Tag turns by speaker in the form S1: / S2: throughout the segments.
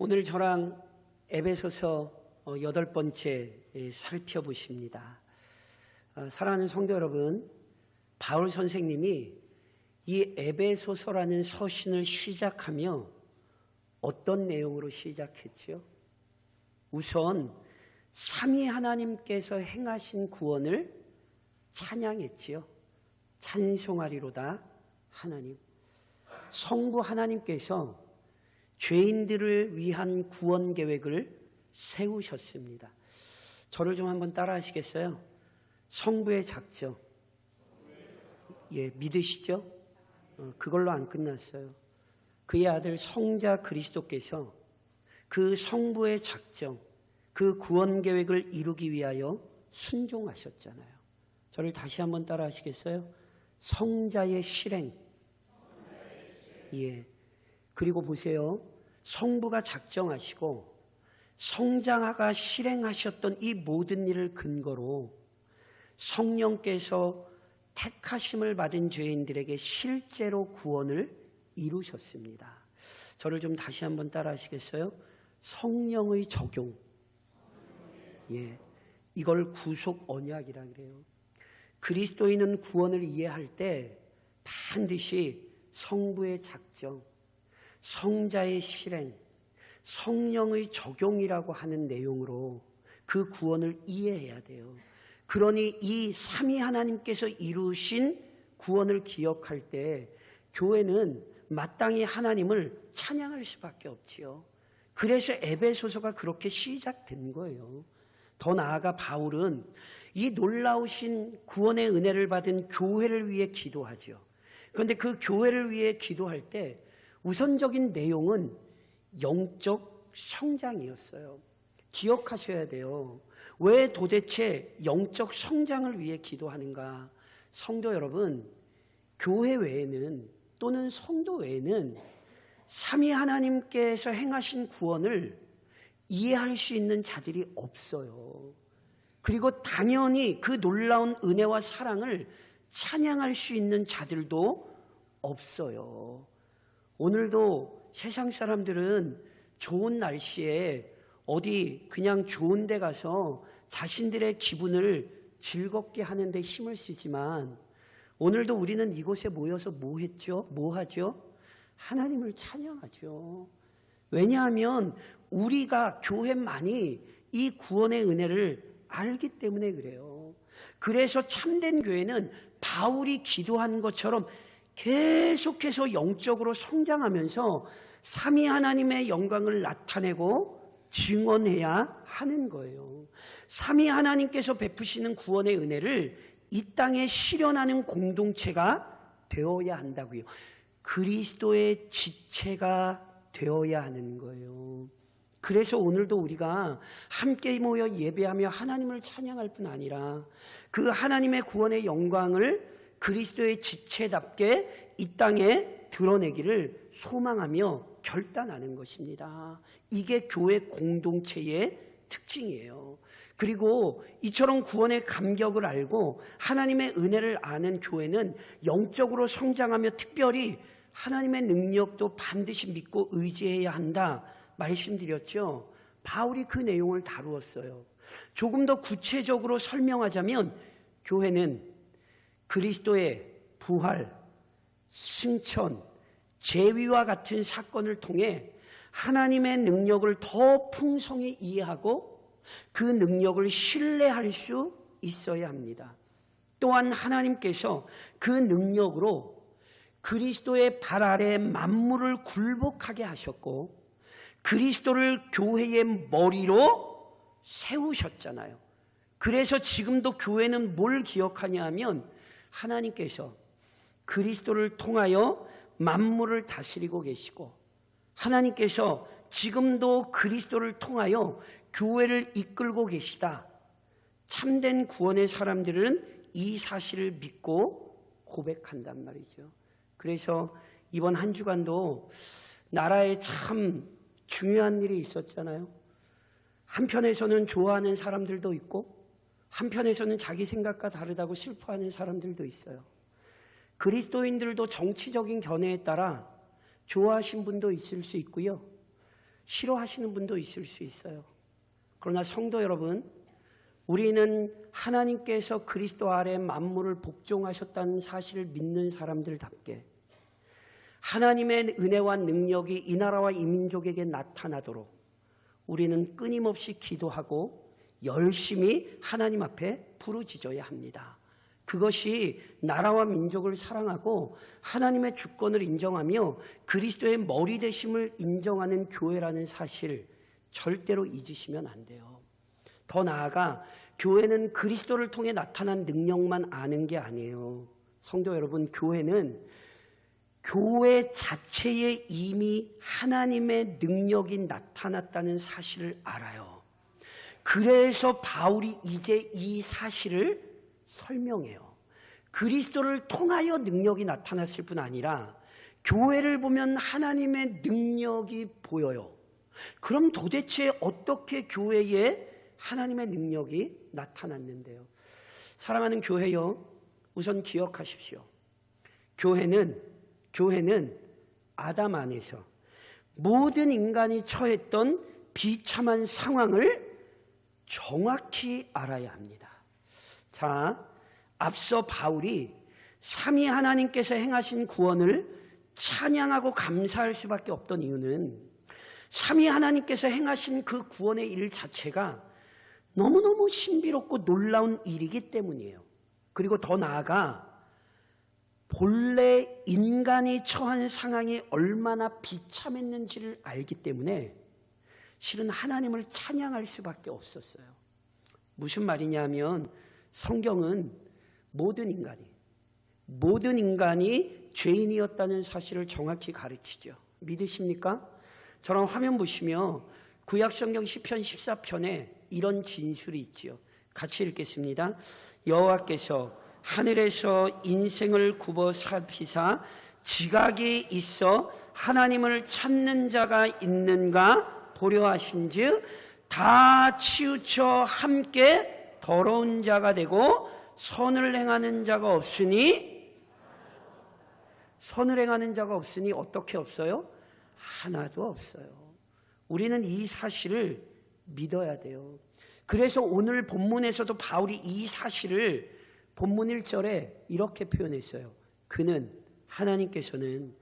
S1: 오늘 저랑 에베소서 8번째 살펴보십니다. 사랑하는 성도 여러분, 바울 선생님이 이 에베소서라는 서신을 시작하며 어떤 내용으로 시작했지요? 우선 삼위 하나님께서 행하신 구원을 찬양했지요. 찬송하리로다 하나님. 성부 하나님께서 죄인들을 위한 구원 계획을 세우셨습니다. 저를 좀 한번 따라 하시겠어요? 성부의 작정. 믿으시죠? 그걸로 안 끝났어요. 그의 아들 성자 그리스도께서 그 성부의 작정, 그 구원 계획을 이루기 위하여 순종하셨잖아요. 저를 다시 한번 따라 하시겠어요? 성자의 실행. 그리고 보세요. 성부가 작정하시고 성자가 실행하셨던 이 모든 일을 근거로 성령께서 택하심을 받은 죄인들에게 실제로 구원을 이루셨습니다. 저를 좀 다시 한번 따라 하시겠어요? 성령의 적용. 이걸 구속 언약이라 그래요. 그리스도인은 구원을 이해할 때 반드시 성부의 작정, 성자의 실행, 성령의 적용이라고 하는 내용으로 그 구원을 이해해야 돼요. 그러니 이 삼위 하나님께서 이루신 구원을 기억할 때 교회는 마땅히 하나님을 찬양할 수밖에 없지요. 그래서 에베소서가 그렇게 시작된 거예요. 더 나아가 바울은 이 놀라우신 구원의 은혜를 받은 교회를 위해 기도하죠. 그런데 그 교회를 위해 기도할 때 우선적인 내용은 영적 성장이었어요. 기억하셔야 돼요. 왜 도대체 영적 성장을 위해 기도하는가? 성도 여러분, 교회 외에는 또는 성도 외에는 삼위 하나님께서 행하신 구원을 이해할 수 있는 자들이 없어요. 그리고 당연히 그 놀라운 은혜와 사랑을 찬양할 수 있는 자들도 없어요. 오늘도 세상 사람들은 좋은 날씨에 어디 그냥 좋은 데 가서 자신들의 기분을 즐겁게 하는 데 힘을 쓰지만 오늘도 우리는 이곳에 모여서 뭐 했죠? 뭐 하죠? 하나님을 찬양하죠. 왜냐하면 우리가 교회만이 이 구원의 은혜를 알기 때문에 그래요. 그래서 참된 교회는 바울이 기도한 것처럼 계속해서 영적으로 성장하면서 삼위 하나님의 영광을 나타내고 증언해야 하는 거예요. 삼위 하나님께서 베푸시는 구원의 은혜를 이 땅에 실현하는 공동체가 되어야 한다고요. 그리스도의 지체가 되어야 하는 거예요. 그래서 오늘도 우리가 함께 모여 예배하며 하나님을 찬양할 뿐 아니라 그 하나님의 구원의 영광을 그리스도의 지체답게 이 땅에 드러내기를 소망하며 결단하는 것입니다. 이게 교회 공동체의 특징이에요. 그리고 이처럼 구원의 감격을 알고 하나님의 은혜를 아는 교회는 영적으로 성장하며 특별히 하나님의 능력도 반드시 믿고 의지해야 한다 말씀드렸죠. 바울이 그 내용을 다루었어요. 조금 더 구체적으로 설명하자면 교회는 그리스도의 부활, 승천, 재위와 같은 사건을 통해 하나님의 능력을 더 풍성히 이해하고 그 능력을 신뢰할 수 있어야 합니다. 또한 하나님께서 그 능력으로 그리스도의 발 아래 만물을 굴복하게 하셨고 그리스도를 교회의 머리로 세우셨잖아요. 그래서 지금도 교회는 뭘 기억하냐 하면 하나님께서 그리스도를 통하여 만물을 다스리고 계시고 하나님께서 지금도 그리스도를 통하여 교회를 이끌고 계시다. 참된 구원의 사람들은 이 사실을 믿고 고백한단 말이죠. 그래서 이번 한 주간도 나라에 참 중요한 일이 있었잖아요. 한편에서는 좋아하는 사람들도 있고 한편에서는 자기 생각과 다르다고 슬퍼하는 사람들도 있어요. 그리스도인들도 정치적인 견해에 따라 좋아하신 분도 있을 수 있고요. 싫어하시는 분도 있을 수 있어요. 그러나 성도 여러분, 우리는 하나님께서 그리스도 아래 만물을 복종하셨다는 사실을 믿는 사람들답게 하나님의 은혜와 능력이 이 나라와 이 민족에게 나타나도록 우리는 끊임없이 기도하고 열심히 하나님 앞에 부르짖어야 합니다. 그것이 나라와 민족을 사랑하고 하나님의 주권을 인정하며 그리스도의 머리 되심을 인정하는 교회라는 사실 절대로 잊으시면 안 돼요. 더 나아가 교회는 그리스도를 통해 나타난 능력만 아는 게 아니에요. 성도 여러분, 교회는 교회 자체에 이미 하나님의 능력이 나타났다는 사실을 알아요. 그래서 바울이 이제 이 사실을 설명해요. 그리스도를 통하여 능력이 나타났을 뿐 아니라 교회를 보면 하나님의 능력이 보여요. 그럼 도대체 어떻게 교회에 하나님의 능력이 나타났는데요? 사랑하는 교회요, 우선 기억하십시오. 교회는 아담 안에서 모든 인간이 처했던 비참한 상황을 정확히 알아야 합니다. 자, 앞서 바울이 삼위 하나님께서 행하신 구원을 찬양하고 감사할 수밖에 없던 이유는 삼위 하나님께서 행하신 그 구원의 일 자체가 너무너무 신비롭고 놀라운 일이기 때문이에요. 그리고 더 나아가 본래 인간이 처한 상황이 얼마나 비참했는지를 알기 때문에 실은 하나님을 찬양할 수밖에 없었어요. 무슨 말이냐면 성경은 모든 인간이 죄인이었다는 사실을 정확히 가르치죠. 믿으십니까? 저랑 화면 보시면 구약성경 시편 14편에 이런 진술이 있지요. 같이 읽겠습니다. 여호와께서 하늘에서 인생을 굽어 살피사 지각이 있어 하나님을 찾는 자가 있는가 보려 하신즉 다 치우쳐 함께 더러운 자가 되고 선을 행하는 자가 없으니 어떻게 없어요? 하나도 없어요. 우리는 이 사실을 믿어야 돼요. 그래서 오늘 본문에서도 바울이 이 사실을 본문 1절에 이렇게 표현했어요. 하나님께서는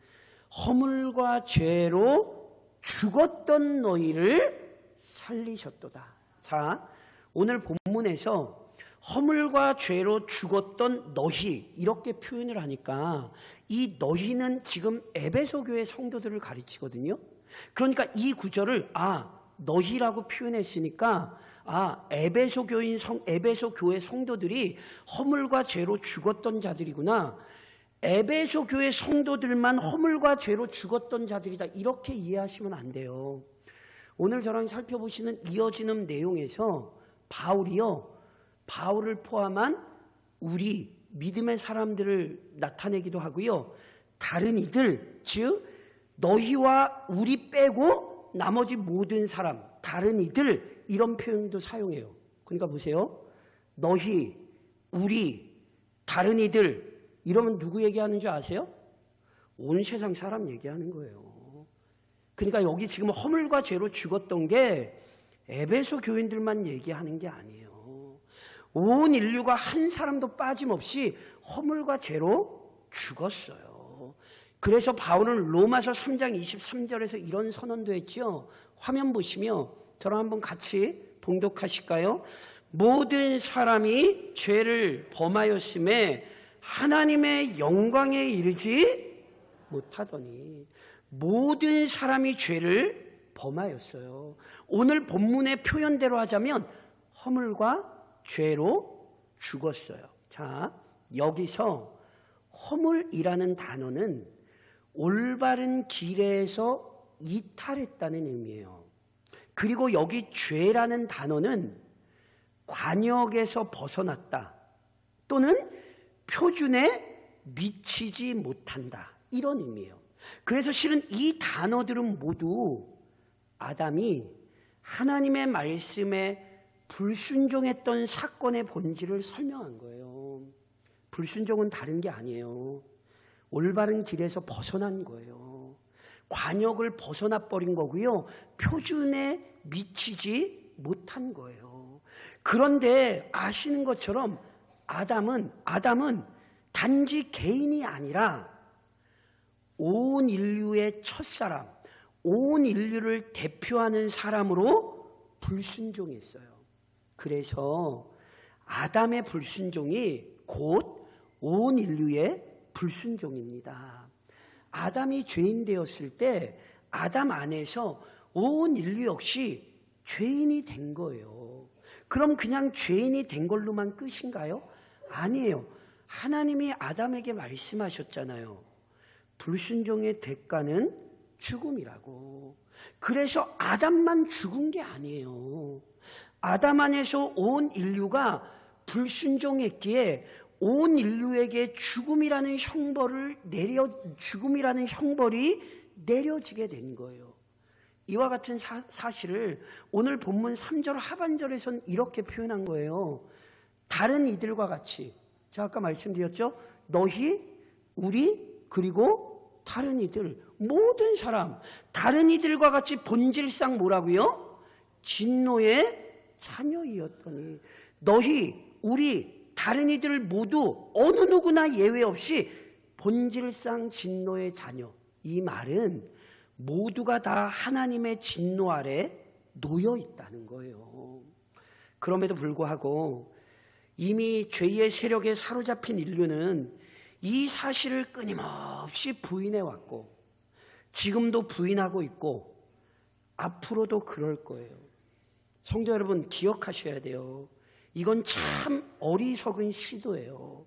S1: 허물과 죄로 죽었던 너희를 살리셨도다. 자, 오늘 본문에서 허물과 죄로 죽었던 너희 이렇게 표현을 하니까 이 너희는 지금 에베소 교회 성도들을 가르치거든요. 그러니까 이 구절을 너희라고 표현했으니까 에베소 교회 성도들이 허물과 죄로 죽었던 자들이구나. 에베소 교회 성도들만 허물과 죄로 죽었던 자들이다. 이렇게 이해하시면 안 돼요. 오늘 저랑 살펴보시는 이어지는 내용에서 바울을 포함한 우리 믿음의 사람들을 나타내기도 하고요. 다른 이들, 즉 너희와 우리 빼고 나머지 모든 사람, 다른 이들 이런 표현도 사용해요. 그러니까 보세요. 너희, 우리, 다른 이들 이러면 누구 얘기하는 줄 아세요? 온 세상 사람 얘기하는 거예요. 그러니까 여기 지금 허물과 죄로 죽었던 게 에베소 교인들만 얘기하는 게 아니에요. 온 인류가 한 사람도 빠짐없이 허물과 죄로 죽었어요. 그래서 바울은 로마서 3장 23절에서 이런 선언도 했죠. 화면 보시며 저랑 한번 같이 봉독하실까요? 모든 사람이 죄를 범하였음에 하나님의 영광에 이르지 못하더니 모든 사람이 죄를 범하였어요. 오늘 본문의 표현대로 하자면 허물과 죄로 죽었어요. 자, 여기서 허물이라는 단어는 올바른 길에서 이탈했다는 의미예요. 그리고 여기 죄라는 단어는 관역에서 벗어났다 또는 표준에 미치지 못한다 이런 의미예요. 그래서 실은 이 단어들은 모두 아담이 하나님의 말씀에 불순종했던 사건의 본질을 설명한 거예요. 불순종은 다른 게 아니에요. 올바른 길에서 벗어난 거예요. 관역을 벗어나 버린 거고요. 표준에 미치지 못한 거예요. 그런데 아시는 것처럼 아담은 단지 개인이 아니라 온 인류의 첫사람, 온 인류를 대표하는 사람으로 불순종했어요. 그래서 아담의 불순종이 곧 온 인류의 불순종입니다. 아담이 죄인 되었을 때 아담 안에서 온 인류 역시 죄인이 된 거예요. 그럼 그냥 죄인이 된 걸로만 끝인가요? 아니에요. 하나님이 아담에게 말씀하셨잖아요. 불순종의 대가는 죽음이라고. 그래서 아담만 죽은 게 아니에요. 아담 안에서 온 인류가 불순종했기에 온 인류에게 죽음이라는 형벌이 내려지게 된 거예요. 이와 같은 사실을 오늘 본문 3절 하반절에서는 이렇게 표현한 거예요. 다른 이들과 같이, 제가 아까 말씀드렸죠? 너희, 우리, 그리고 다른 이들, 모든 사람, 다른 이들과 같이 본질상 뭐라고요? 진노의 자녀이었더니 너희, 우리, 다른 이들 모두 어느 누구나 예외 없이 본질상 진노의 자녀. 이 말은 모두가 다 하나님의 진노 아래 놓여 있다는 거예요. 그럼에도 불구하고 이미 죄의 세력에 사로잡힌 인류는 이 사실을 끊임없이 부인해왔고 지금도 부인하고 있고 앞으로도 그럴 거예요. 성도 여러분, 기억하셔야 돼요. 이건 참 어리석은 시도예요.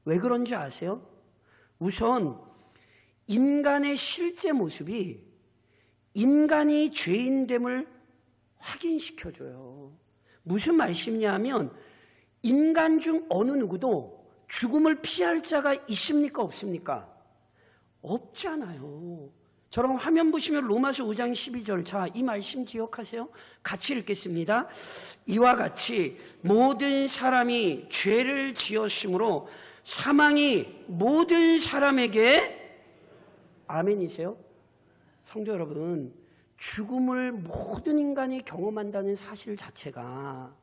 S1: 왜 그런지 아세요? 우선 인간의 실제 모습이 인간이 죄인됨을 확인시켜줘요. 무슨 말씀이냐면 인간 중 어느 누구도 죽음을 피할 자가 있습니까? 없습니까? 없잖아요. 저랑 화면 보시면 로마서 5장 12절. 자, 이 말씀 기억하세요? 같이 읽겠습니다. 이와 같이 모든 사람이 죄를 지었으므로 사망이 모든 사람에게, 아멘이세요? 성도 여러분, 죽음을 모든 인간이 경험한다는 사실 자체가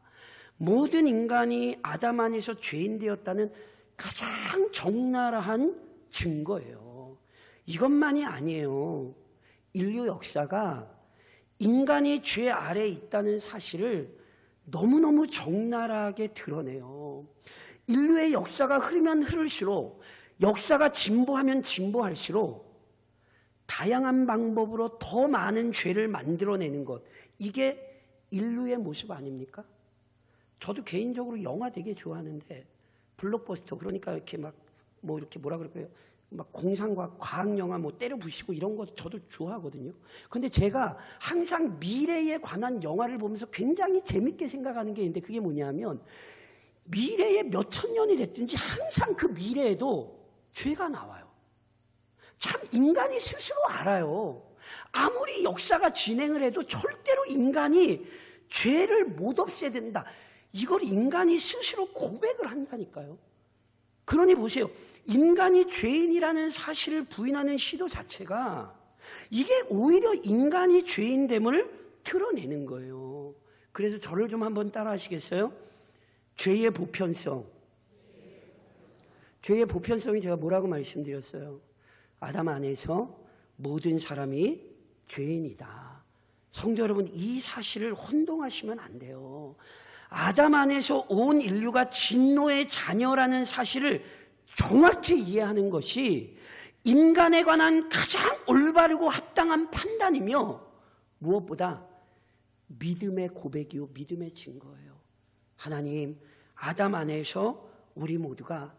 S1: 모든 인간이 아담 안에서 죄인 되었다는 가장 적나라한 증거예요. 이것만이 아니에요. 인류 역사가 인간이 죄 아래에 있다는 사실을 너무너무 적나라하게 드러내요. 인류의 역사가 흐르면 흐를수록, 역사가 진보하면 진보할수록 다양한 방법으로 더 많은 죄를 만들어내는 것, 이게 인류의 모습 아닙니까? 저도 개인적으로 영화 되게 좋아하는데 블록버스터, 그러니까 이렇게 막 뭐 이렇게 뭐라 그럴까요? 막 공상과학, 과학 영화 뭐 때려 부시고 이런 거 저도 좋아하거든요. 근데 제가 항상 미래에 관한 영화를 보면서 굉장히 재밌게 생각하는 게 있는데 그게 뭐냐면 미래에 몇천 년이 됐든지 항상 그 미래에도 죄가 나와요. 참 인간이 스스로 알아요. 아무리 역사가 진행을 해도 절대로 인간이 죄를 못 없애야 된다. 이걸 인간이 스스로 고백을 한다니까요. 그러니 보세요. 인간이 죄인이라는 사실을 부인하는 시도 자체가 이게 오히려 인간이 죄인됨을 드러내는 거예요. 그래서 저를 좀 한번 따라 하시겠어요? 죄의 보편성. 죄의 보편성이 제가 뭐라고 말씀드렸어요? 아담 안에서 모든 사람이 죄인이다. 성도 여러분, 이 사실을 혼동하시면 안 돼요. 아담 안에서 온 인류가 진노의 자녀라는 사실을 정확히 이해하는 것이 인간에 관한 가장 올바르고 합당한 판단이며 무엇보다 믿음의 고백이요 믿음의 증거예요. 하나님, 아담 안에서 우리 모두가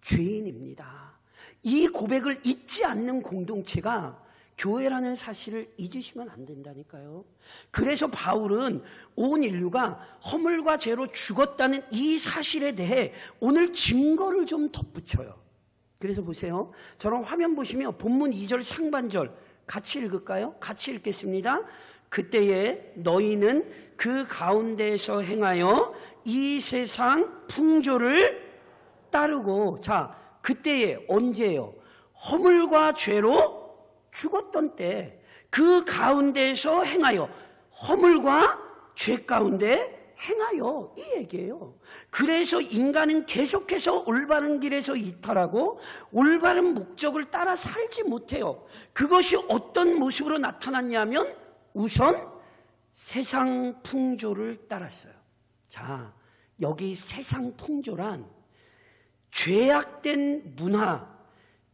S1: 죄인입니다. 이 고백을 잊지 않는 공동체가 교회라는 사실을 잊으시면 안 된다니까요. 그래서 바울은 온 인류가 허물과 죄로 죽었다는 이 사실에 대해 오늘 증거를 좀 덧붙여요. 그래서 보세요. 저랑 화면 보시면 본문 2절 상반절 같이 읽을까요? 같이 읽겠습니다. 그때에 너희는 그 가운데에서 행하여 이 세상 풍조를 따르고, 자, 그때에 언제예요? 허물과 죄로 죽었던 때, 그 가운데에서 행하여 허물과 죄 가운데 행하여, 이 얘기예요. 그래서 인간은 계속해서 올바른 길에서 이탈하고 올바른 목적을 따라 살지 못해요. 그것이 어떤 모습으로 나타났냐면 우선 세상 풍조를 따랐어요. 자, 여기 세상 풍조란 죄악된 문화,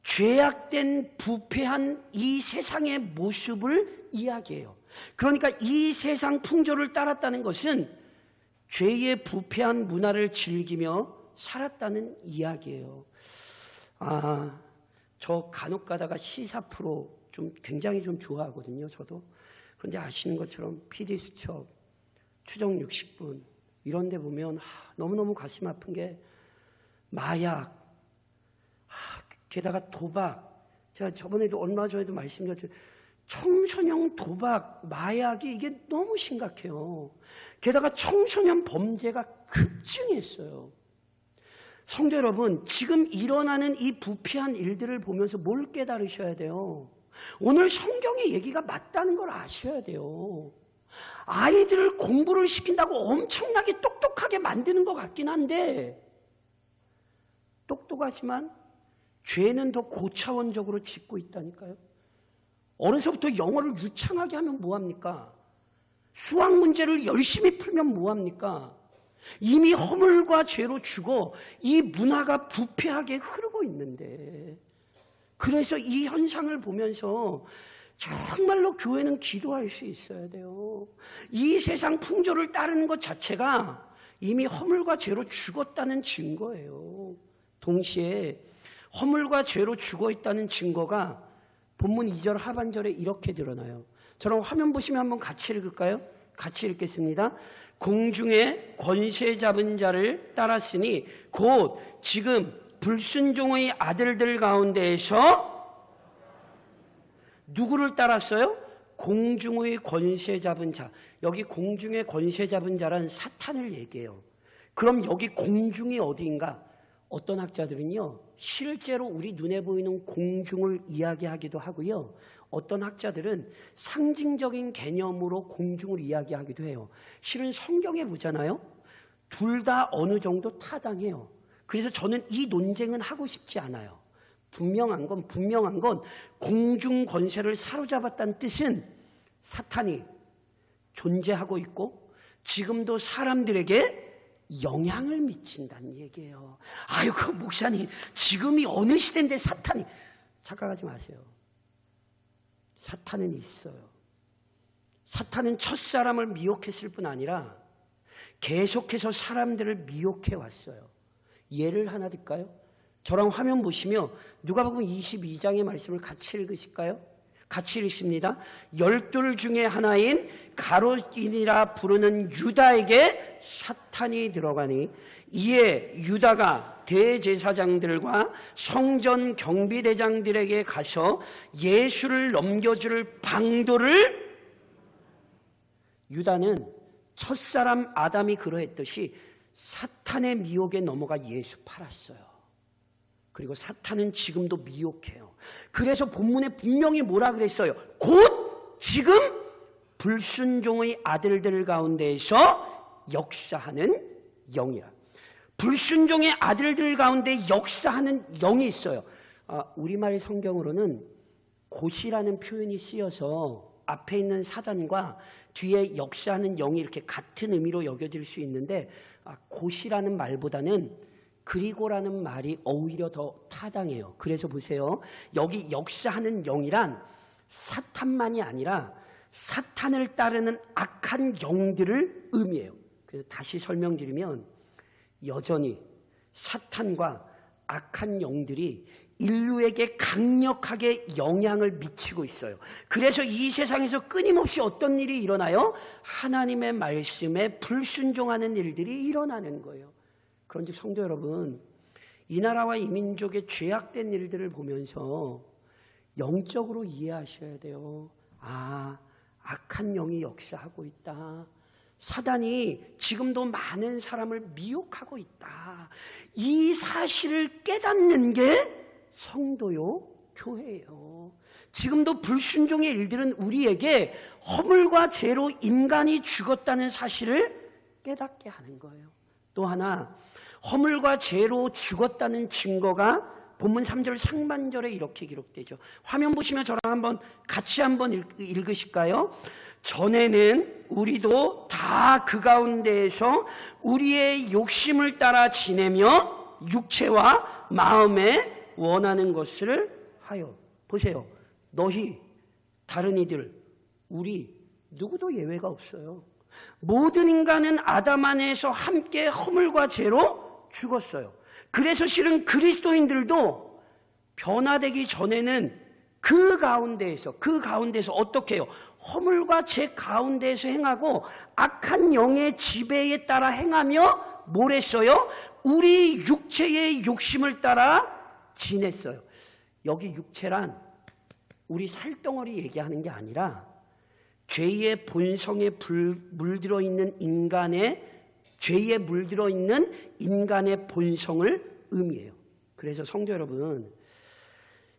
S1: 죄악된 부패한 이 세상의 모습을 이야기해요. 그러니까 이 세상 풍조를 따랐다는 것은 죄의 부패한 문화를 즐기며 살았다는 이야기예요. 저 간혹 가다가 시사 프로 굉장히 좋아하거든요, 저도. 그런데 아시는 것처럼 PD수첩, 추정 60분 이런 데 보면 너무너무 가슴 아픈 게 마약, 게다가 도박. 제가 저번에도 얼마 전에도 말씀드렸죠. 청소년 도박, 마약이 이게 너무 심각해요. 게다가 청소년 범죄가 급증했어요. 성도 여러분, 지금 일어나는 이 부패한 일들을 보면서 뭘 깨달으셔야 돼요? 오늘 성경의 얘기가 맞다는 걸 아셔야 돼요. 아이들을 공부를 시킨다고 엄청나게 똑똑하게 만드는 것 같긴 한데, 똑똑하지만 죄는 더 고차원적으로 짓고 있다니까요. 어려서부터 영어를 유창하게 하면 뭐합니까? 수학 문제를 열심히 풀면 뭐합니까? 이미 허물과 죄로 죽어 이 문화가 부패하게 흐르고 있는데, 그래서 이 현상을 보면서 정말로 교회는 기도할 수 있어야 돼요. 이 세상 풍조를 따르는 것 자체가 이미 허물과 죄로 죽었다는 증거예요. 동시에 허물과 죄로 죽어 있다는 증거가 본문 2절 하반절에 이렇게 드러나요. 저랑 화면 보시면 한번 같이 읽을까요? 같이 읽겠습니다. 공중에 권세 잡은 자를 따랐으니 곧 지금 불순종의 아들들 가운데에서 누구를 따랐어요? 공중의 권세 잡은 자. 여기 공중의 권세 잡은 자란 사탄을 얘기해요. 그럼 여기 공중이 어디인가? 어떤 학자들은요, 실제로 우리 눈에 보이는 공중을 이야기하기도 하고요, 어떤 학자들은 상징적인 개념으로 공중을 이야기하기도 해요. 실은 성경에 보잖아요. 둘 다 어느 정도 타당해요. 그래서 저는 이 논쟁은 하고 싶지 않아요. 분명한 건 공중 권세를 사로잡았다는 뜻은 사탄이 존재하고 있고 지금도 사람들에게 영향을 미친다는 얘기예요. 아유, 그 목사님, 지금이 어느 시대인데 사탄이. 착각하지 마세요. 사탄은 있어요. 사탄은 첫사람을 미혹했을 뿐 아니라 계속해서 사람들을 미혹해 왔어요. 예를 하나 들까요? 저랑 화면 보시며 누가복음 22장의 말씀을 같이 읽으실까요? 같이 읽습니다. 12 중에 하나인 가롯인이라 부르는 유다에게 사탄이 들어가니 이에 유다가 대제사장들과 성전 경비대장들에게 가서 예수를 넘겨줄 방도를, 유다는 첫사람 아담이 그러했듯이 사탄의 미혹에 넘어가 예수 팔았어요. 그리고 사탄은 지금도 미혹해요. 그래서 본문에 분명히 뭐라 그랬어요? 곧 지금 불순종의 아들들 가운데에서 역사하는 영이라. 불순종의 아들들 가운데 역사하는 영이 있어요. 우리말 성경으로는 곧이라는 표현이 쓰여서 앞에 있는 사단과 뒤에 역사하는 영이 이렇게 같은 의미로 여겨질 수 있는데, 곧이라는 말보다는 그리고라는 말이 오히려 더 타당해요. 그래서 보세요. 여기 역사하는 영이란 사탄만이 아니라 사탄을 따르는 악한 영들을 의미해요. 그래서 다시 설명드리면 여전히 사탄과 악한 영들이 인류에게 강력하게 영향을 미치고 있어요. 그래서 이 세상에서 끊임없이 어떤 일이 일어나요? 하나님의 말씀에 불순종하는 일들이 일어나는 거예요. 그런데 성도 여러분, 이 나라와 이 민족의 죄악된 일들을 보면서 영적으로 이해하셔야 돼요. 악한 영이 역사하고 있다. 사단이 지금도 많은 사람을 미혹하고 있다. 이 사실을 깨닫는 게 성도요, 교회예요. 지금도 불순종의 일들은 우리에게 허물과 죄로 인간이 죽었다는 사실을 깨닫게 하는 거예요. 또 하나, 허물과 죄로 죽었다는 증거가 본문 3절 상반절에 이렇게 기록되죠. 화면 보시면 저랑 같이 한번 읽으실까요? 전에는 우리도 다 그 가운데에서 우리의 욕심을 따라 지내며 육체와 마음에 원하는 것을 하여. 보세요. 너희, 다른 이들, 우리 누구도 예외가 없어요. 모든 인간은 아담 안에서 함께 허물과 죄로 죽었어요. 그래서 실은 그리스도인들도 변화되기 전에는 그 가운데에서 어떻게 해요? 허물과 죄 가운데에서 행하고 악한 영의 지배에 따라 행하며 뭘 했어요? 우리 육체의 욕심을 따라 지냈어요. 여기 육체란 우리 살덩어리 얘기하는 게 아니라 죄의 본성에 물들어 있는 죄에 물들어 있는 인간의 본성을 의미해요. 그래서 성도 여러분,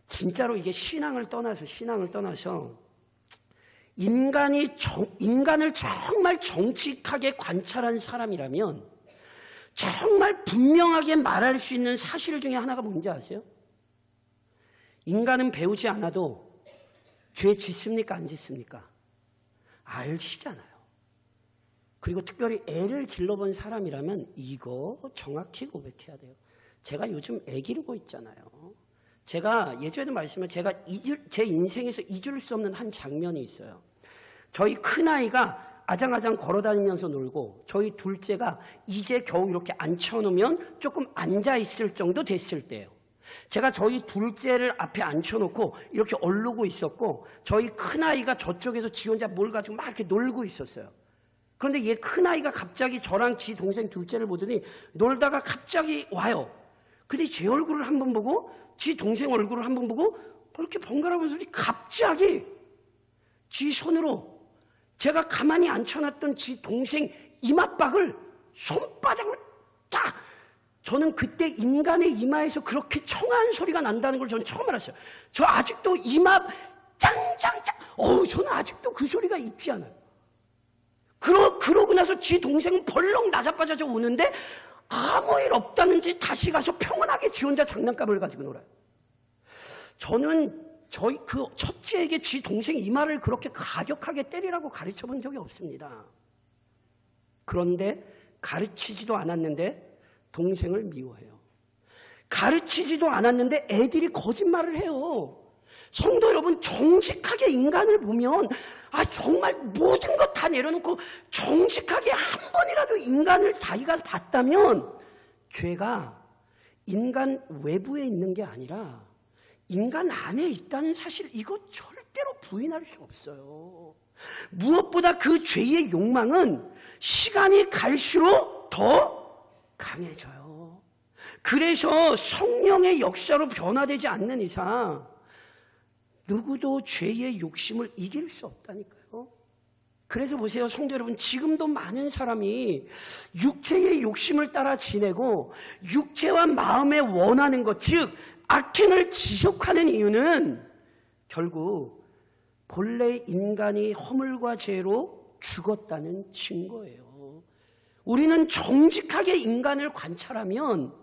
S1: 진짜로 이게 신앙을 떠나서 인간을 정말 정직하게 관찰한 사람이라면 정말 분명하게 말할 수 있는 사실 중에 하나가 뭔지 아세요? 인간은 배우지 않아도 죄 짓습니까? 안 짓습니까? 아시잖아요. 그리고 특별히 애를 길러본 사람이라면 이거 정확히 고백해야 돼요. 제가 요즘 애 기르고 있잖아요. 제가 예전에도 말씀을 제가 제 인생에서 잊을 수 없는 한 장면이 있어요. 저희 큰아이가 아장아장 걸어다니면서 놀고 저희 둘째가 이제 겨우 이렇게 앉혀놓으면 조금 앉아있을 정도 됐을 때예요. 제가 저희 둘째를 앞에 앉혀놓고 이렇게 얼르고 있었고 저희 큰아이가 저쪽에서 지 혼자 뭘 가지고 막 이렇게 놀고 있었어요. 그런데 얘 큰아이가 갑자기 저랑 지 동생 둘째를 보더니 놀다가 갑자기 와요. 근데 제 얼굴을 한번 보고 지 동생 얼굴을 한번 보고 이렇게 번갈아 보더니 갑자기 지 손으로 제가 가만히 앉혀놨던 지 동생 이마박을 손바닥을 딱, 저는 그때 인간의 이마에서 그렇게 청아한 소리가 난다는 걸 저는 처음 알았어요. 저 아직도 이마 짱짱짱, 저는 아직도 그 소리가 잊지 않아요. 그러고 나서 지 동생은 벌렁 나자빠져서 우는데 아무 일 없다는지 다시 가서 평온하게 지 혼자 장난감을 가지고 놀아요. 저는 저희 그 첫째에게 지 동생 이마를 그렇게 가격하게 때리라고 가르쳐 본 적이 없습니다. 그런데 가르치지도 않았는데 동생을 미워해요. 가르치지도 않았는데 애들이 거짓말을 해요. 성도 여러분, 정직하게 인간을 보면 정말 모든 것 다 내려놓고 정직하게 한 번이라도 인간을 자기가 봤다면 죄가 인간 외부에 있는 게 아니라 인간 안에 있다는 사실, 이거 절대로 부인할 수 없어요. 무엇보다 그 죄의 욕망은 시간이 갈수록 더 강해져요. 그래서 성령의 역사로 변화되지 않는 이상 누구도 죄의 욕심을 이길 수 없다니까요. 그래서 보세요, 성도 여러분, 지금도 많은 사람이 육체의 욕심을 따라 지내고 육체와 마음에 원하는 것, 즉 악행을 지속하는 이유는 결국 본래 인간이 허물과 죄로 죽었다는 증거예요. 우리는 정직하게 인간을 관찰하면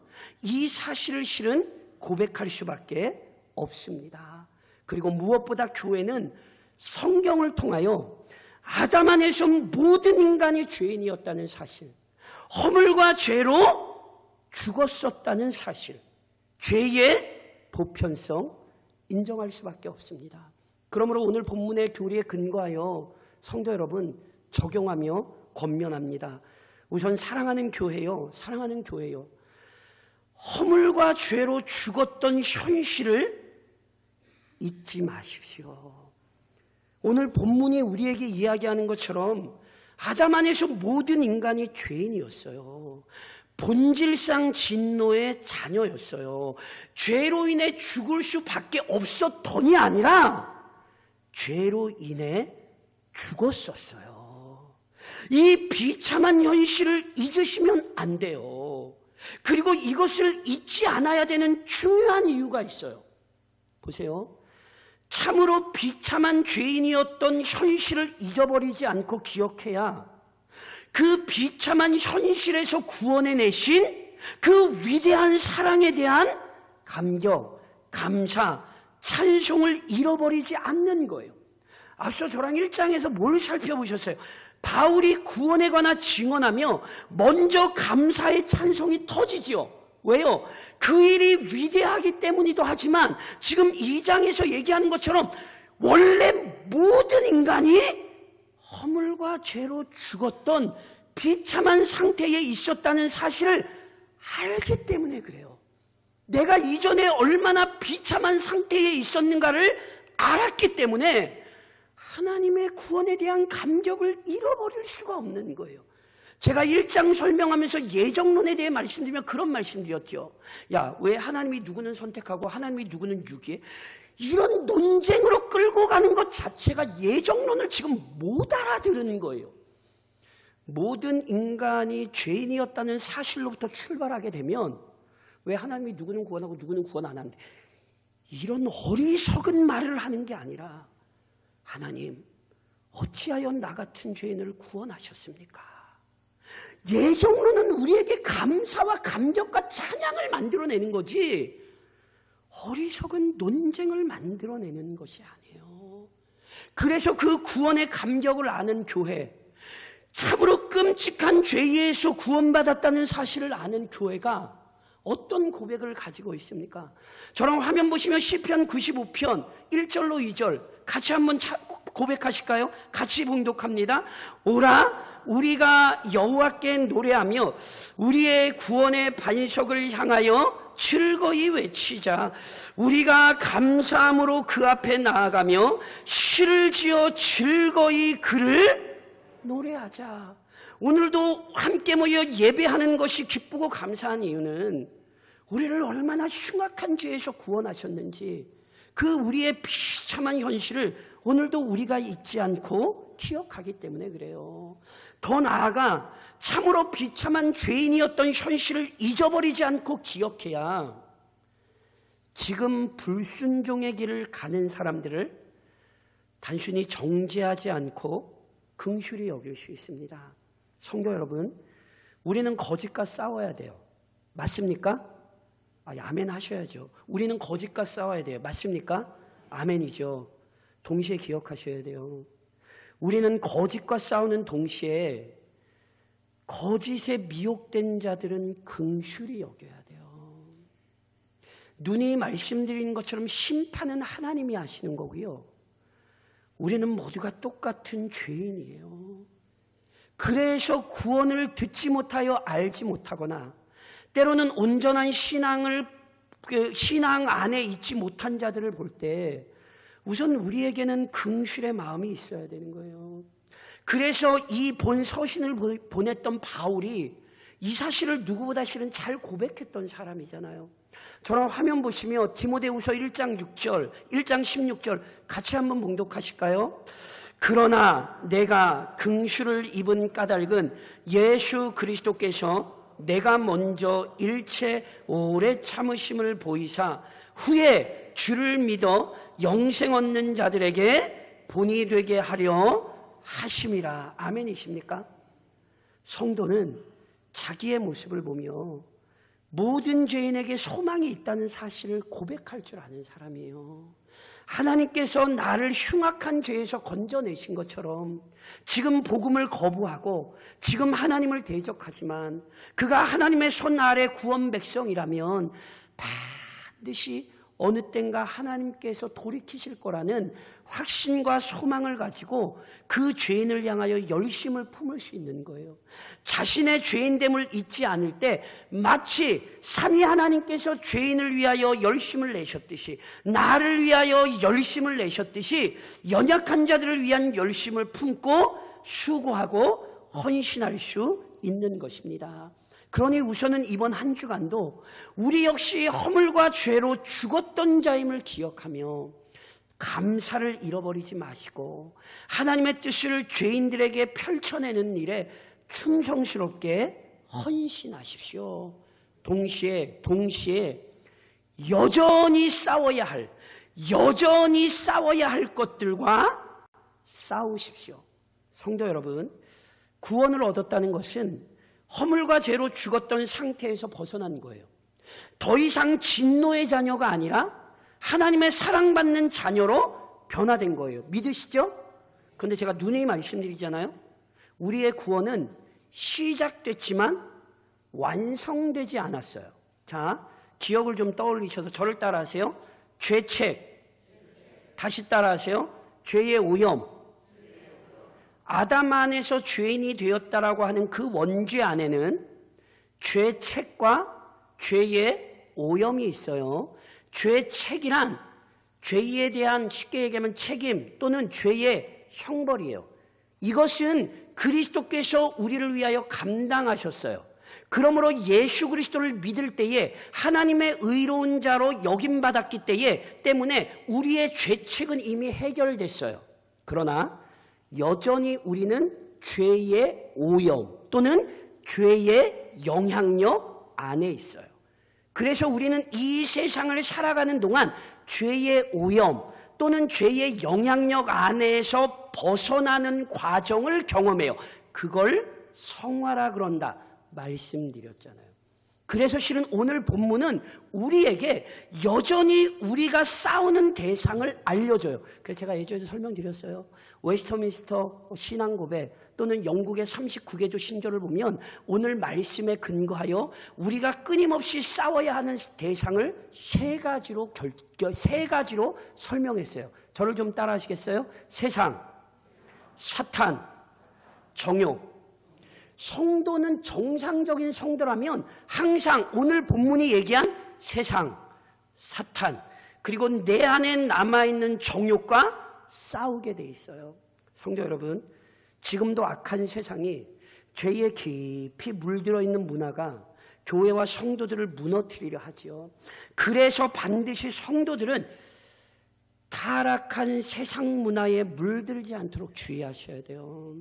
S1: 이 사실을 실은 고백할 수밖에 없습니다. 그리고 무엇보다 교회는 성경을 통하여 아담 안에서 모든 인간이 죄인이었다는 사실, 허물과 죄로 죽었었다는 사실, 죄의 보편성 인정할 수밖에 없습니다. 그러므로 오늘 본문의 교리에 근거하여 성도 여러분 적용하며 권면합니다. 우선 사랑하는 교회요. 허물과 죄로 죽었던 현실을 잊지 마십시오. 오늘 본문이 우리에게 이야기하는 것처럼 아담 안에서 모든 인간이 죄인이었어요. 본질상 진노의 자녀였어요. 죄로 인해 죽을 수밖에 없었던이 아니라 죄로 인해 죽었었어요. 이 비참한 현실을 잊으시면 안 돼요. 그리고 이것을 잊지 않아야 되는 중요한 이유가 있어요. 보세요. 참으로 비참한 죄인이었던 현실을 잊어버리지 않고 기억해야 그 비참한 현실에서 구원해내신 그 위대한 사랑에 대한 감격, 감사, 찬송을 잃어버리지 않는 거예요. 앞서 저랑 1장에서 뭘 살펴보셨어요? 바울이 구원에 관한 증언하며 먼저 감사의 찬송이 터지지요. 왜요? 그 일이 위대하기 때문이기도 하지만 지금 2장에서 얘기하는 것처럼 원래 모든 인간이 허물과 죄로 죽었던 비참한 상태에 있었다는 사실을 알기 때문에 그래요. 내가 이전에 얼마나 비참한 상태에 있었는가를 알았기 때문에 하나님의 구원에 대한 감격을 잃어버릴 수가 없는 거예요. 제가 1장 설명하면서 예정론에 대해 말씀드리면 그런 말씀드렸죠. 야, 왜 하나님이 누구는 선택하고 하나님이 누구는 유기해? 이런 논쟁으로 끌고 가는 것 자체가 예정론을 지금 못 알아들은 거예요. 모든 인간이 죄인이었다는 사실로부터 출발하게 되면 왜 하나님이 누구는 구원하고 누구는 구원 안 하는데, 이런 어리석은 말을 하는 게 아니라 하나님, 어찌하여 나 같은 죄인을 구원하셨습니까? 예정론은 우리에게 감사와 감격과 찬양을 만들어내는 거지 어리석은 논쟁을 만들어내는 것이 아니에요. 그래서 그 구원의 감격을 아는 교회, 참으로 끔찍한 죄에서 구원받았다는 사실을 아는 교회가 어떤 고백을 가지고 있습니까? 저랑 화면 보시면 시편 95편 1절로 2절 같이 한번 고백하실까요? 같이 봉독합니다. 오라 우리가 여호와께 노래하며 우리의 구원의 반석을 향하여 즐거이 외치자. 우리가 감사함으로 그 앞에 나아가며 시를 지어 즐거이 그를 노래하자. 오늘도 함께 모여 예배하는 것이 기쁘고 감사한 이유는 우리를 얼마나 흉악한 죄에서 구원하셨는지 그 우리의 비참한 현실을 오늘도 우리가 잊지 않고 기억하기 때문에 그래요. 더 나아가 참으로 비참한 죄인이었던 현실을 잊어버리지 않고 기억해야 지금 불순종의 길을 가는 사람들을 단순히 정죄하지 않고 긍휼히 여길 수 있습니다. 성도 여러분, 우리는 거짓과 싸워야 돼요. 맞습니까? 아멘 하셔야죠. 우리는 거짓과 싸워야 돼요. 맞습니까? 아멘이죠. 동시에 기억하셔야 돼요. 우리는 거짓과 싸우는 동시에 거짓에 미혹된 자들은 긍휼히 여겨야 돼요. 눈이 말씀드린 것처럼 심판은 하나님이 하시는 거고요. 우리는 모두가 똑같은 죄인이에요. 그래서 구원을 듣지 못하여 알지 못하거나 때로는 온전한 신앙 안에 있지 못한 자들을 볼 때 우선 우리에게는 긍휼의 마음이 있어야 되는 거예요. 그래서 이 본 서신을 보냈던 바울이 이 사실을 누구보다 실은 잘 고백했던 사람이잖아요. 저랑 화면 보시면 디모데후서 1장 6절, 1장 16절 같이 한번 봉독하실까요? 그러나 내가 긍휼을 입은 까닭은 예수 그리스도께서 내가 먼저 일체 오래 참으심을 보이사 후에 주를 믿어 영생 얻는 자들에게 본이 되게 하려 하심이라. 아멘이십니까? 성도는 자기의 모습을 보며 모든 죄인에게 소망이 있다는 사실을 고백할 줄 아는 사람이에요. 하나님께서 나를 흉악한 죄에서 건져내신 것처럼 지금 복음을 거부하고 지금 하나님을 대적하지만 그가 하나님의 손 아래 구원 백성이라면 반드시 어느 땐가 하나님께서 돌이키실 거라는 확신과 소망을 가지고 그 죄인을 향하여 열심을 품을 수 있는 거예요. 자신의 죄인됨을 잊지 않을 때 마치 삼위 하나님께서 죄인을 위하여 열심을 내셨듯이 나를 위하여 열심을 내셨듯이 연약한 자들을 위한 열심을 품고 수고하고 헌신할 수 있는 것입니다. 그러니 우선은 이번 한 주간도 우리 역시 허물과 죄로 죽었던 자임을 기억하며 감사를 잃어버리지 마시고 하나님의 뜻을 죄인들에게 펼쳐내는 일에 충성스럽게 헌신하십시오. 동시에 여전히 싸워야 할, 여전히 싸워야 할 것들과 싸우십시오. 성도 여러분, 구원을 얻었다는 것은 허물과 죄로 죽었던 상태에서 벗어난 거예요. 더 이상 진노의 자녀가 아니라 하나님의 사랑받는 자녀로 변화된 거예요. 믿으시죠? 그런데 제가 누누이 말씀드리잖아요. 우리의 구원은 시작됐지만 완성되지 않았어요. 자, 기억을 좀 떠올리셔서 저를 따라하세요. 죄책. 다시 따라하세요. 죄의 오염. 아담 안에서 죄인이 되었다라고 하는 그 원죄 안에는 죄책과 죄의 오염이 있어요. 죄책이란 죄에 대한, 쉽게 얘기하면 책임 또는 죄의 형벌이에요. 이것은 그리스도께서 우리를 위하여 감당하셨어요. 그러므로 예수 그리스도를 믿을 때에 하나님의 의로운 자로 여김받았기 때문에 우리의 죄책은 이미 해결됐어요. 그러나 여전히 우리는 죄의 오염 또는 죄의 영향력 안에 있어요. 그래서 우리는 이 세상을 살아가는 동안 죄의 오염 또는 죄의 영향력 안에서 벗어나는 과정을 경험해요. 그걸 성화라 그런다 말씀드렸잖아요. 그래서 실은 오늘 본문은 우리에게 여전히 우리가 싸우는 대상을 알려줘요. 그래서 제가 예전에 설명드렸어요. 웨스터민스터 신앙고백 또는 영국의 39개조 신조를 보면 오늘 말씀에 근거하여 우리가 끊임없이 싸워야 하는 대상을 세 가지로 설명했어요. 저를 좀 따라 하시겠어요? 세상, 사탄, 정욕. 성도는 정상적인 성도라면 항상 오늘 본문이 얘기한 세상, 사탄, 그리고 내 안에 남아있는 정욕과 싸우게 돼 있어요. 성도 여러분, 지금도 악한 세상이 죄에 깊이 물들어 있는 문화가 교회와 성도들을 무너뜨리려 하죠. 그래서 반드시 성도들은 타락한 세상 문화에 물들지 않도록 주의하셔야 돼요.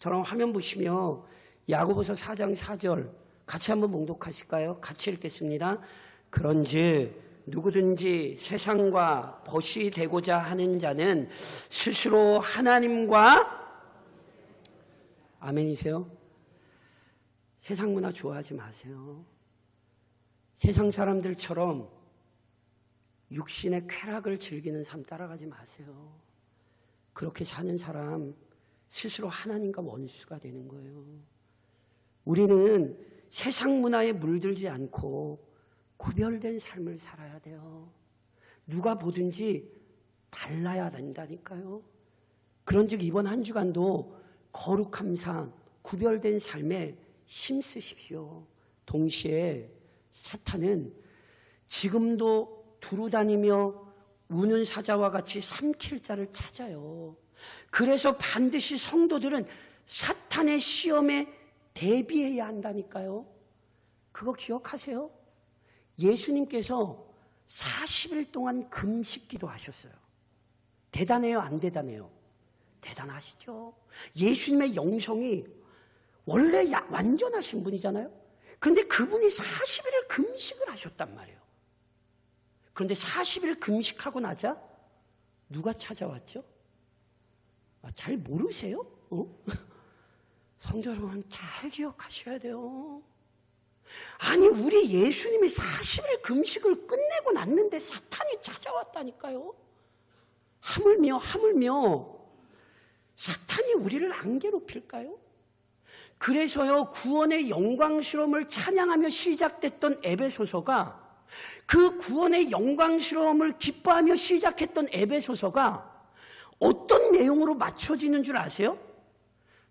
S1: 저랑 화면 보시면 야고보서 4장 4절 같이 한번 봉독하실까요? 같이 읽겠습니다. 그런즉 누구든지 세상과 벗이 되고자 하는 자는 스스로 하나님과 아멘이세요? 세상 문화 좋아하지 마세요. 세상 사람들처럼 육신의 쾌락을 즐기는 삶 따라가지 마세요. 그렇게 사는 사람 스스로 하나님과 원수가 되는 거예요. 우리는 세상 문화에 물들지 않고 구별된 삶을 살아야 돼요. 누가 보든지 달라야 된다니까요. 그런즉 이번 한 주간도 거룩함상 구별된 삶에 힘쓰십시오. 동시에 사탄은 지금도 두루다니며 우는 사자와 같이 삼킬 자를 찾아요. 그래서 반드시 성도들은 사탄의 시험에 대비해야 한다니까요. 그거 기억하세요? 예수님께서 40일 동안 금식 기도하셨어요. 대단해요? 안 대단해요? 대단하시죠? 예수님의 영성이 원래 완전하신 분이잖아요. 그런데 그분이 40일을 금식을 하셨단 말이에요. 그런데 40일 금식하고 나자 누가 찾아왔죠? 잘 모르세요? 성도 여러분 잘 기억하셔야 돼요. 아니 우리 예수님이 40일 금식을 끝내고 났는데 사탄이 찾아왔다니까요. 하물며 사탄이 우리를 안 괴롭힐까요? 그래서요 구원의 영광스러움을 찬양하며 시작됐던 에베소서가 그 구원의 영광스러움을 기뻐하며 시작했던 에베소서가 어떤 내용으로 맞춰지는 줄 아세요?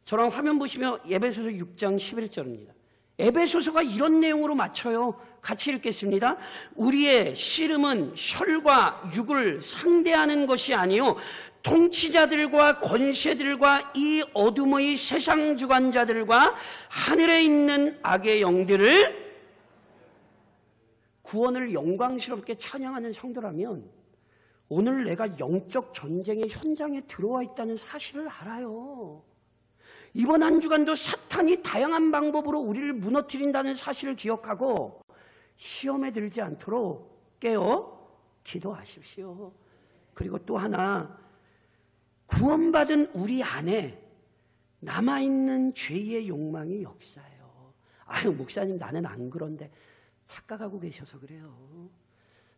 S1: 저랑 화면 보시면 에베소서 6장 11절입니다. 에베소서가 이런 내용으로 맞춰요. 같이 읽겠습니다. 우리의 씨름은 혈과 육을 상대하는 것이 아니요 통치자들과 권세들과 이 어둠의 세상 주관자들과 하늘에 있는 악의 영들을 구원을 영광스럽게 찬양하는 성도라면 오늘 내가 영적 전쟁의 현장에 들어와 있다는 사실을 알아요. 이번 한 주간도 사탄이 다양한 방법으로 우리를 무너뜨린다는 사실을 기억하고 시험에 들지 않도록 깨어 기도하십시오. 그리고 또 하나, 구원받은 우리 안에 남아있는 죄의 욕망이 역사해요. 아유, 목사님 나는 안 그런데. 착각하고 계셔서 그래요.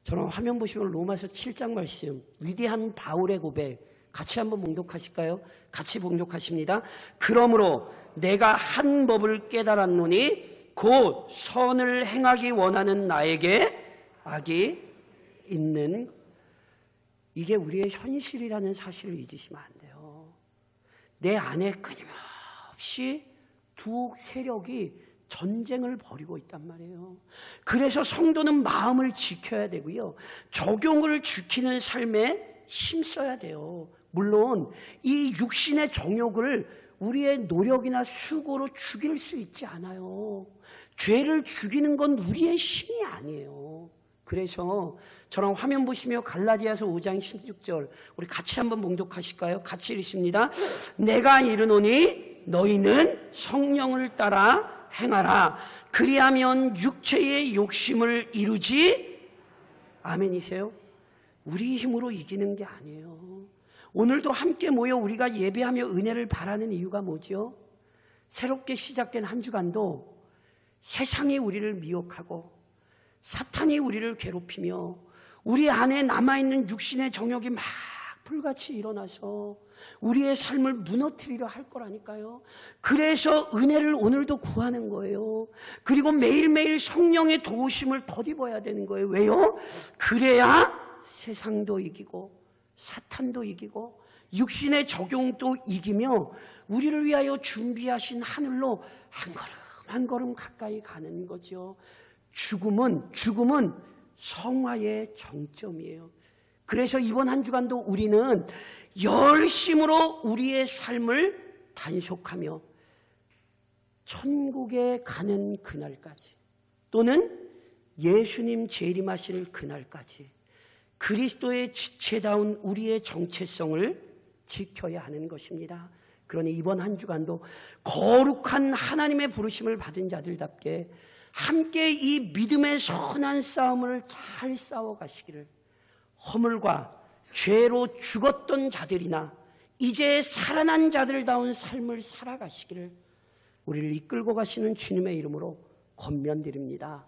S1: 저는 화면 보시면 로마서 7장 말씀, 위대한 바울의 고백 같이 한번 봉독하실까요? 같이 봉독하십니다. 그러므로 내가 한 법을 깨달았노니 곧 선을 행하기 원하는 나에게 악이 있는, 이게 우리의 현실이라는 사실을 잊으시면 안 돼요. 내 안에 끊임없이 두 세력이 전쟁을 벌이고 있단 말이에요. 그래서 성도는 마음을 지켜야 되고요. 적용을 지키는 삶에 힘써야 돼요. 물론 이 육신의 정욕을 우리의 노력이나 수고로 죽일 수 있지 않아요. 죄를 죽이는 건 우리의 힘이 아니에요. 그래서 저랑 화면 보시며 갈라디아서 5장 16절 우리 같이 한번 봉독하실까요? 같이 읽습니다. 내가 이르노니 너희는 성령을 따라 행하라. 그리하면 육체의 욕심을 이루지. 아멘이세요? 우리 힘으로 이기는 게 아니에요. 오늘도 함께 모여 우리가 예배하며 은혜를 바라는 이유가 뭐죠? 새롭게 시작된 한 주간도 세상이 우리를 미혹하고 사탄이 우리를 괴롭히며 우리 안에 남아있는 육신의 정욕이 막 불같이 일어나서 우리의 삶을 무너뜨리려 할 거라니까요. 그래서 은혜를 오늘도 구하는 거예요. 그리고 매일매일 성령의 도우심을 덧입어야 되는 거예요. 왜요? 그래야 세상도 이기고 사탄도 이기고 육신의 적용도 이기며 우리를 위하여 준비하신 하늘로 한 걸음 한 걸음 가까이 가는 거죠. 죽음은 성화의 정점이에요. 그래서 이번 한 주간도 우리는 열심으로 우리의 삶을 단속하며 천국에 가는 그날까지, 또는 예수님 재림하실 그날까지 그리스도의 지체다운 우리의 정체성을 지켜야 하는 것입니다. 그러니 이번 한 주간도 거룩한 하나님의 부르심을 받은 자들답게 함께 이 믿음의 선한 싸움을 잘 싸워가시기를, 허물과 죄로 죽었던 자들이나 이제 살아난 자들다운 삶을 살아가시기를 우리를 이끌고 가시는 주님의 이름으로 권면드립니다.